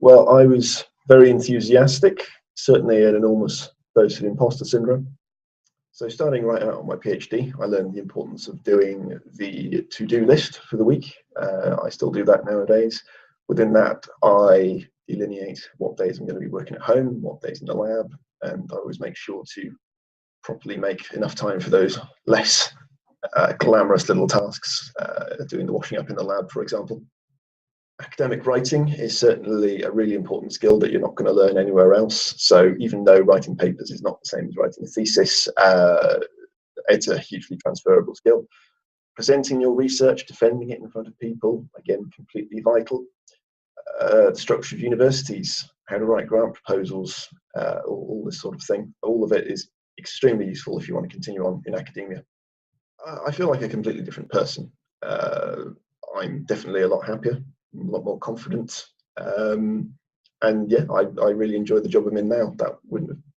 Well, I was very enthusiastic, certainly an enormous dose of imposter syndrome. So starting right out on my PhD, I learned the importance of doing the to-do list for the week. I still do that nowadays. Within that, I delineate what days I'm going to be working at home, what days in the lab, and I always make sure to properly make enough time for those less glamorous little tasks, doing the washing up in the lab, for example. Academic writing is certainly a really important skill that you're not going to learn anywhere else. So even though writing papers is not the same as writing a thesis, it's a hugely transferable skill. Presenting your research, defending it in front of people, again, completely vital. The structure of universities, how to write grant proposals, all this sort of thing. All of it is extremely useful if you want to continue on in academia. I feel like a completely different person. I'm definitely a lot happier, a lot more confident, and yeah, I really enjoy the job I'm in now. That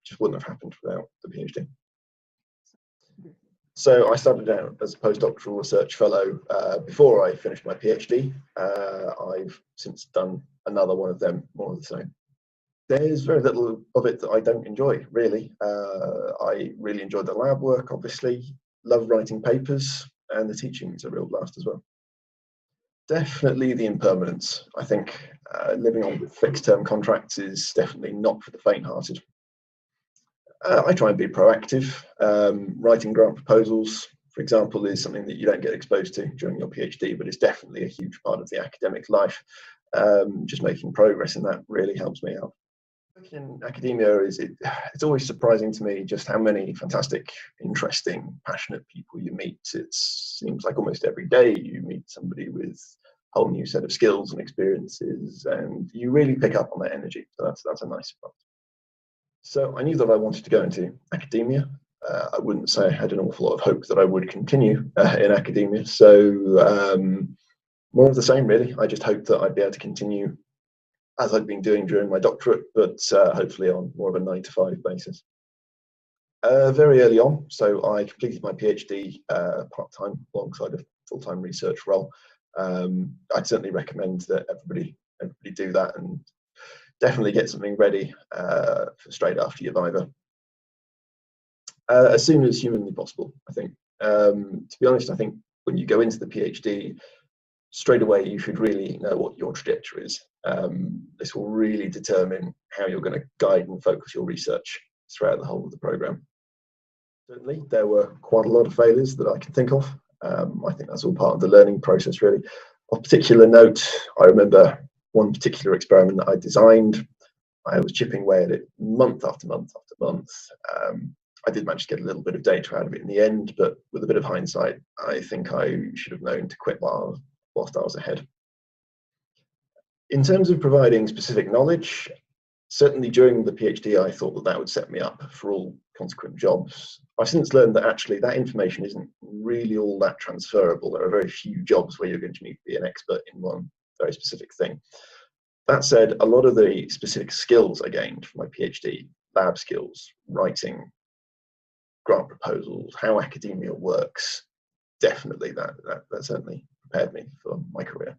just wouldn't have happened without the PhD. So I started out as a postdoctoral research fellow before I finished my PhD. I've since done another one of them, more of the same. There's very little of it that I don't enjoy, really. I really enjoy the lab work, obviously, love writing papers, and the teaching is a real blast as well. Definitely the impermanence. I think living on with fixed-term contracts is definitely not for the faint-hearted. I try and be proactive. Writing grant proposals, for example, is something that you don't get exposed to during your PhD, but it's definitely a huge part of the academic life. Just making progress in that really helps me out. In academia, it's always surprising to me just how many fantastic, interesting, passionate people you meet. It seems like almost every day you meet somebody with a whole new set of skills and experiences, and you really pick up on that energy. So that's a nice part. So I knew that I wanted to go into academia. I wouldn't say I had an awful lot of hope that I would continue in academia. So more of the same, really. I just hoped that I'd be able to continue as I'd been doing during my doctorate, but hopefully on more of a 9-to-5 basis. Very early on, so I completed my PhD part-time alongside a full-time research role. I'd certainly recommend that everybody do that and definitely get something ready for straight after your Viva. As soon as humanly possible, I think. To be honest, I think when you go into the PhD, straight away you should really know what your trajectory is. This will really determine how you're going to guide and focus your research throughout the whole of the program. Certainly, there were quite a lot of failures that I can think of. I think that's all part of the learning process, really. Of particular note, I remember one particular experiment that I designed. I was chipping away at it month after month after month. I did manage to get a little bit of data out of it in the end, but with a bit of hindsight, I think I should have known to quit whilst I was ahead. In terms of providing specific knowledge, certainly during the PhD, I thought that would set me up for all consequent jobs. I've since learned that actually that information isn't really all that transferable. There are very few jobs where you're going to need to be an expert in one very specific thing. That said, a lot of the specific skills I gained from my PhD, lab skills, writing, grant proposals, how academia works, definitely that certainly prepared me for my career.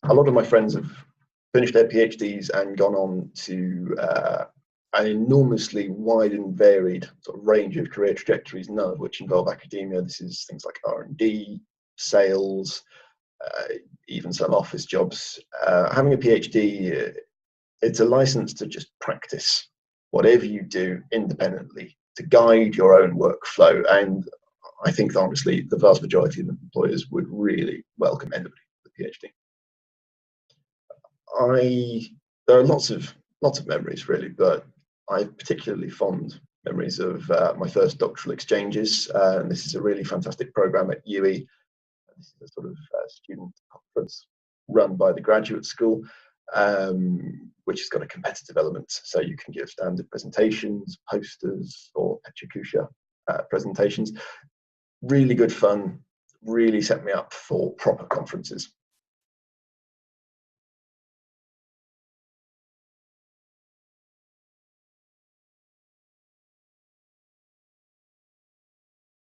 A lot of my friends have finished their PhDs and gone on to an enormously wide and varied sort of range of career trajectories, none of which involve academia. This is things like R&D, sales, even some office jobs. Having a PhD, it's a license to just practice whatever you do independently, to guide your own workflow. And I think, honestly, the vast majority of employers would really welcome anybody with a PhD. There are lots of memories, really, but I have particularly fond memories of my first doctoral exchanges. And this is a really fantastic program at UE. This is a sort of student conference run by the graduate school, which has got a competitive element. So you can give standard presentations, posters, or Pechakusha presentations. Really good fun, really set me up for proper conferences.